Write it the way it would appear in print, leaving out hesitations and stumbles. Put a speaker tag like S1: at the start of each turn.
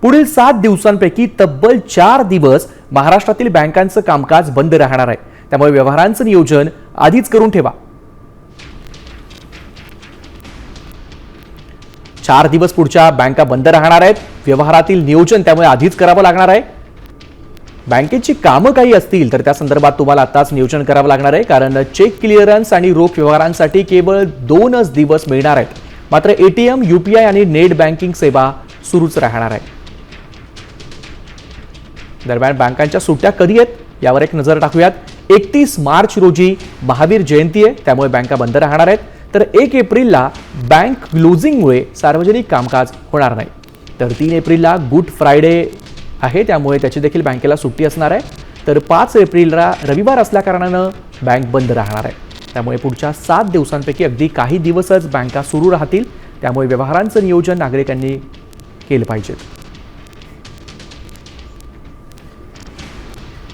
S1: पुढील 7 दिवसांपैकी तब्बल 4 दिवस महाराष्ट्रातील बँकांचं कामकाज बंद राहणार आहे। त्यामुळे व्यवहारांचं नियोजन आधीच करून ठेवा। 4 दिवस पुढच्या बँका बंद राहणार आहेत। व्यवहारातील नियोजन त्यामुळे आधीच करावं लागणार आहे। बँकेची कामं काही असतील तर त्या संदर्भात तुम्हाला आताच नियोजन करावं लागणार आहे, कारण चेक क्लिअरन्स आणि रोख व्यवहारांसाठी केवळ 2च दिवस मिळणार आहेत। मात्र एटीएम, यूपीआय आणि नेट बँकिंग सेवा सुरूच राहणार आहे। दरम्यान बँकांच्या सुट्ट्या कधी आहेत यावर एक नजर टाकूयात। 31 मार्च रोजी महावीर जयंती आहे, त्यामुळे बँका बंद राहणार आहेत। तर 1 एप्रिलला बँक क्लोजिंगमुळे सार्वजनिक कामकाज होणार नाही। तर 3 एप्रिलला गुड फ्रायडे आहे, त्यामुळे त्याची देखील बँकेला सुट्टी असणार आहे। तर 5 एप्रिलला रविवार असल्याकारणानं बँक बंद राहणार आहे। त्यामुळे पुढच्या 7 दिवसांपैकी अगदी काही दिवसच बँका सुरू राहतील। त्यामुळे व्यवहारांचं नियोजन नागरिकांनी केलं पाहिजे।